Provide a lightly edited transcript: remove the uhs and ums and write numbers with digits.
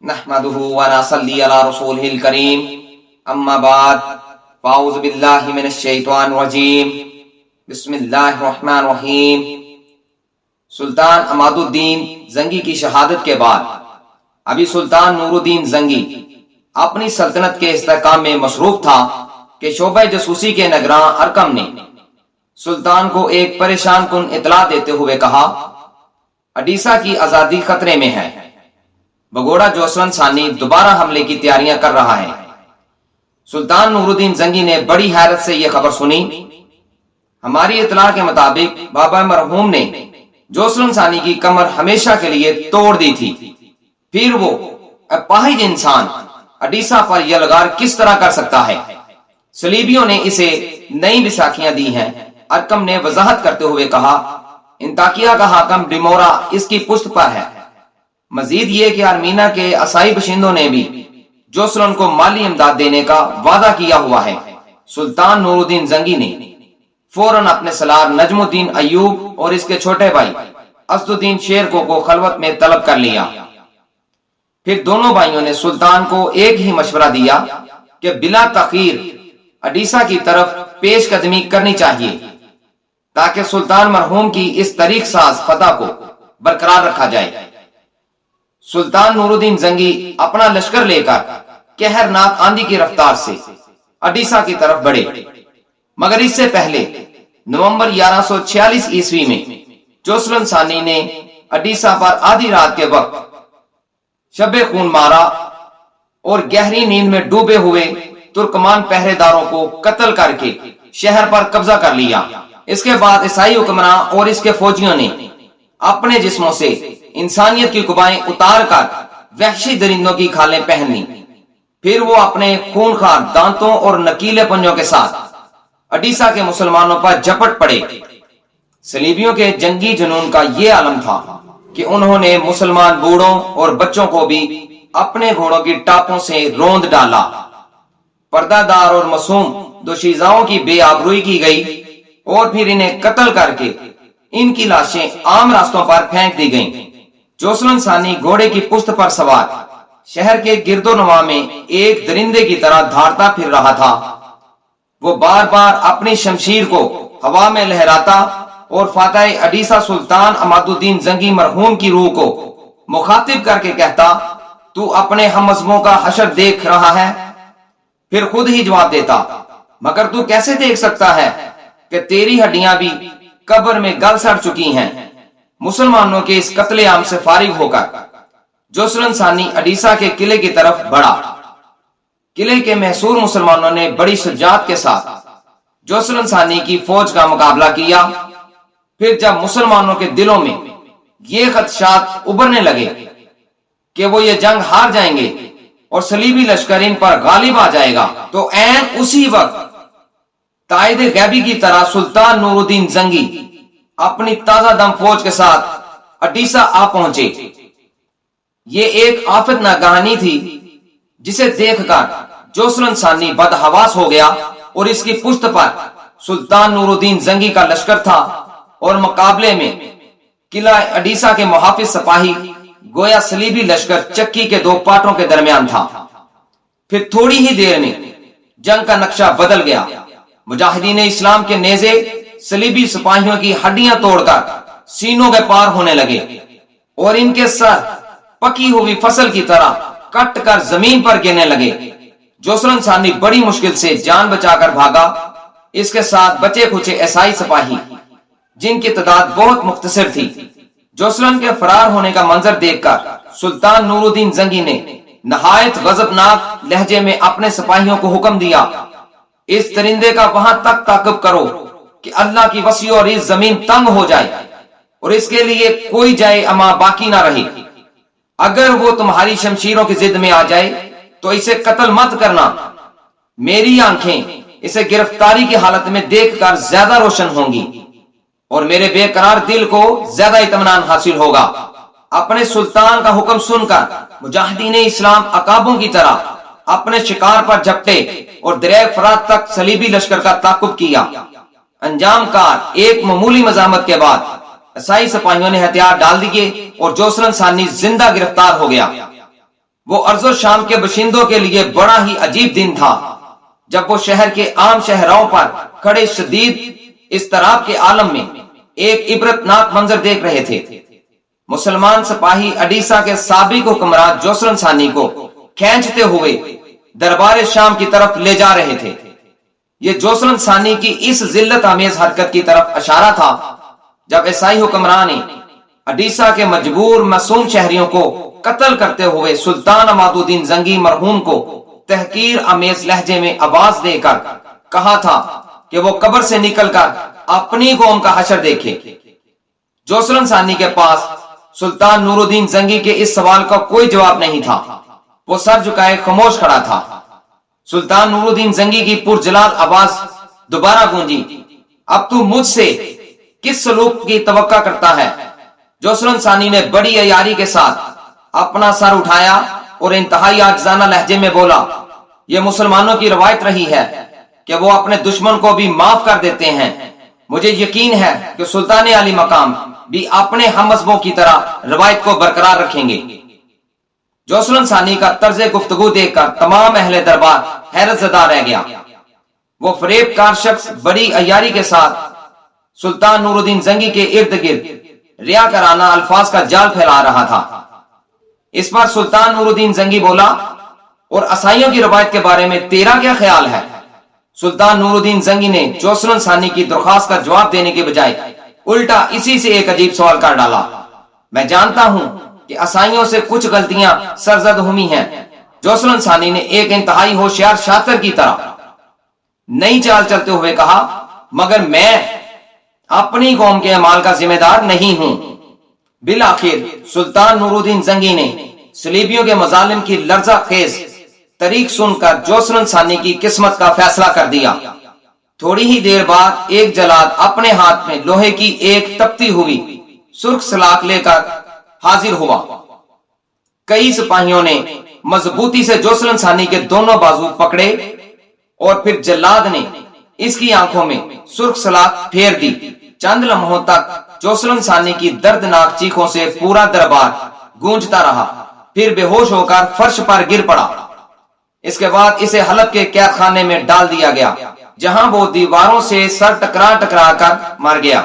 نحمده ونصلي على رسوله الكريم اما بعد فاعوذ باللہ من الشیطان الرجیم بسم اللہ الرحمن الرحیم۔ سلطان عماد الدین زنگی کی شہادت کے بعد ابھی سلطان نور الدین زنگی اپنی سلطنت کے استحکام میں مصروف تھا کہ شعبہ جاسوسی کے نگراں ارکم نے سلطان کو ایک پریشان کن اطلاع دیتے ہوئے کہا، اڈیسہ کی آزادی خطرے میں ہے، بگوڑا جوسلن ثانی دوبارہ حملے کی تیاریاں کر رہا ہے۔ سلطان نور الدین زنگی نے بڑی حیرت سے یہ خبر سنی۔ ہماری اطلاع کے مطابق بابا مرحوم نے جوسلن ثانی کی کمر ہمیشہ کے لیے توڑ دی تھی، پھر وہ اپاہج انسان اڈیسہ پر یلغار کس طرح کر سکتا ہے؟ صلیبیوں نے اسے نئی بساکھیاں دی ہیں۔ ارکم نے وضاحت کرتے ہوئے کہا، انطاکیہ کا حاکم ڈیمورا اس کی پشت پر ہے۔ مزید یہ کہ ارمینا کے عیسائی باشندوں نے بھی جوسلن کو مالی امداد دینے کا وعدہ کیا ہوا ہے۔ سلطان نور الدین زنگی نے فوراً اپنے سالار نجم الدین ایوب اور اس کے چھوٹے بھائی اسد الدین شیرکو کو خلوت میں طلب کر لیا۔ پھر دونوں بھائیوں نے سلطان کو ایک ہی مشورہ دیا کہ بلا تاخیر اڈیسہ کی طرف پیش قدمی کرنی چاہیے تاکہ سلطان مرحوم کی اس تاریخ ساز فتح کو برقرار رکھا جائے۔ سلطان نور الدین زنگی اپنا لشکر لے کر قہرناک آندھی کی رفتار سے اڈیسہ کی طرف بڑھے، مگر اس سے پہلے نومبر 1146 عیسوی میں جوسلن ثانی نے اڈیسہ پر آدھی رات کے وقت شب خون مارا اور گہری نیند میں ڈوبے ہوئے ترکمان پہرے داروں کو قتل کر کے شہر پر قبضہ کر لیا۔ اس کے بعد عیسائی حکمراں اور اس کے فوجیوں نے اپنے جسموں سے انسانیت کی قبائیں اتار کر وحشی درندوں کی کھالیں پہن لی۔ پھر وہ اپنے خونخوار دانتوں اور نکیلے پنجوں کے ساتھ اڈیسہ کے مسلمانوں پر جھپٹ پڑے۔ صلیبیوں کے جنگی جنون کا یہ عالم تھا کہ انہوں نے مسلمان بوڑھوں اور بچوں کو بھی اپنے گھوڑوں کی ٹاپوں سے روند ڈالا۔ پردہ دار اور معصوم دوشیزاؤں کی بے آبروئی کی گئی اور پھر انہیں قتل کر کے ان کی لاشیں عام راستوں پر پھینک دی گئیں۔ جوسلن ثانی گھوڑے کی پشت پر سوار شہر کے گرد و نواح میں ایک درندے کی طرح دھاڑتا پھر رہا تھا۔ وہ بار بار اپنی شمشیر کو ہوا میں لہراتا اور فاتح اڈیسہ سلطان عماد الدین زنگی مرحوم کی روح کو مخاطب کر کے کہتا، تو اپنے ہم مذہبوں کا حشر دیکھ رہا ہے؟ پھر خود ہی جواب دیتا، مگر تو کیسے دیکھ سکتا ہے کہ تیری ہڈیاں بھی قبر میں گل سڑ چکی ہیں۔ مسلمانوں کے اس قتل عام سے فارغ ہو کر جوسلن ثانی اڈیسہ کے قلعے کی طرف بڑھا۔ قلعے کے محصور مسلمانوں نے بڑی شجاعت کے ساتھ جوسلن ثانی کی فوج کا مقابلہ کیا۔ پھر جب مسلمانوں کے دلوں میں یہ خدشات ابھرنے لگے کہ وہ یہ جنگ ہار جائیں گے اور صلیبی لشکر ان پر غالب آ جائے گا، تو عین اسی وقت تائید غیبی کی طرح سلطان نور الدین زنگی اپنی تازہ دم فوج کے ساتھ اڈیسہ آ پہنچے۔ یہ ایک آفت ناگہانی تھی جسے دیکھ کر جوسلن ثانی بدحواس ہو گیا اور اس کی پشت پر سلطان نور الدین زنگی کا لشکر تھا اور مقابلے میں قلعہ اڈیسہ کے محافظ سپاہی گویا صلیبی لشکر چکی کے دو پاٹوں کے درمیان تھا۔ پھر تھوڑی ہی دیر میں جنگ کا نقشہ بدل گیا۔ مجاہدین اسلام کے نیزے صلیبی سپاہیوں کی ہڈیاں توڑ کر سینوں کے پار ہونے لگے اور ان کے سر پکی ہوئی فصل کی طرح کٹ کر زمین پر گرنے لگے۔ جوسلن ثانی بڑی مشکل سے جان بچا کر بھاگا۔ اس کے ساتھ بچے کھچے عیسائی سپاہی جن کی تعداد بہت مختصر تھی۔ جوسلن کے فرار ہونے کا منظر دیکھ کر سلطان نور الدین زنگی نے نہایت غضبناک لہجے میں اپنے سپاہیوں کو حکم دیا، اس درندے کا وہاں تک تعقب کرو کہ اللہ کی وسیع اور اس زمین تنگ ہو جائے اور اس کے لیے کوئی جائے اما باقی نہ رہے۔ اگر وہ تمہاری شمشیروں کی ضد میں آ جائے تو اسے قتل مت کرنا۔ میری آنکھیں اسے گرفتاری کی حالت میں دیکھ کر زیادہ روشن ہوں گی اور میرے بے قرار دل کو زیادہ اطمینان حاصل ہوگا۔ اپنے سلطان کا حکم سن کر مجاہدین اسلام عقابوں کی طرح اپنے شکار پر جھپٹے اور دریائے فرات تک صلیبی لشکر کا تعاقب کیا۔ انجام کار ایک معمولی مزاحمت کے بعد عیسائی سپاہیوں نے ہتھیار ڈال دیے اور جوسلن ثانی زندہ گرفتار ہو گیا۔ وہ ارض و شام کے باشندوں کے لیے بڑا ہی عجیب دن تھا جب وہ شہر کے عام شہراؤں پر کھڑے شدید اضطراب کے عالم میں ایک عبرتناک منظر دیکھ رہے تھے۔ مسلمان سپاہی اڈیسا کے سابق حکمران جوسلن ثانی کو کھینچتے ہوئے دربار شام کی طرف لے جا رہے تھے۔ یہ جوسلن ثانی کی اس ذلت آمیز حرکت کی طرف اشارہ تھا جب عیسائی حکمران نے اڈیسا کے مجبور معصوم شہریوں کو قتل کرتے ہوئے سلطان عماد الدین زنگی مرحوم کو تحقیر آمیز لہجے میں آواز دے کر کہا تھا کہ وہ قبر سے نکل کر اپنی قوم کا حشر دیکھے۔ جوسلن ثانی کے پاس سلطان نور الدین زنگی کے اس سوال کا کوئی جواب نہیں تھا۔ وہ سر جھکائے خاموش کھڑا تھا۔ سلطان نور الدین زنگی کی پرجلال آواز دوبارہ گونجی، اب تو مجھ سے کس سلوک کی توقع کرتا ہے؟ جوسلن ثانی نے بڑی عیاری کے ساتھ اپنا سر اٹھایا اور انتہائی عاجزانہ لہجے میں بولا، یہ مسلمانوں کی روایت رہی ہے کہ وہ اپنے دشمن کو بھی معاف کر دیتے ہیں۔ مجھے یقین ہے کہ سلطان علی مقام بھی اپنے ہم مذہبوں کی طرح روایت کو برقرار رکھیں گے۔ جوسلن ثانی کا طرز گفتگو دیکھ کر تمام اہل دربار حیرت زدہ رہ گیا۔ وہ فریب کار شخص بڑی عیاری کے ساتھ سلطان نور الدین زنگی کے ارد گرد ریاکارانہ الفاظ کا جال پھیلا رہا تھا۔ اس پر سلطان نور الدین زنگی بولا، اور عیسائیوں کی روایت کے بارے میں تیرا کیا خیال ہے؟ سلطان نور الدین زنگی نے جوسلن ثانی کی درخواست کا جواب دینے کے بجائے الٹا اسی سے ایک عجیب سوال کر ڈالا، میں جانتا ہوں کہ عیسائیوں سے کچھ غلطیاں سرزد ہوئی ہیں۔ جوسلن ثانی نے ایک انتہائی ہوشیار شاطر کی طرح نئی چال چلتے ہوئے کہا، مگر میں اپنی قوم کے اعمال کا ذمہ دار نہیں ہوں۔ بالآخر سلطان نور الدین زنگی نے صلیبیوں کے مظالم کی لرزہ خیز طریق سن کر جوسلن ثانی کی قسمت کا فیصلہ کر دیا۔ تھوڑی ہی دیر بعد ایک جلاد اپنے ہاتھ میں لوہے کی ایک تپتی ہوئی سرخ سلاخ لے کر حاضر ہوا۔ کئی سپاہیوں نے مضبوطی سے جوسلن ثانی کے دونوں بازو پکڑے اور پھر جلاد نے اس کی آنکھوں میں سرخ سلاخ پھیر دی۔ چند لمحوں تک جوسلن ثانی کی دردناک چیخوں سے پورا دربار گونجتا رہا، پھر بے ہوش ہو کر فرش پر گر پڑا۔ اس کے بعد اسے حلب کے قید خانے میں ڈال دیا گیا، جہاں وہ دیواروں سے سر ٹکرا ٹکرا کر مر گیا۔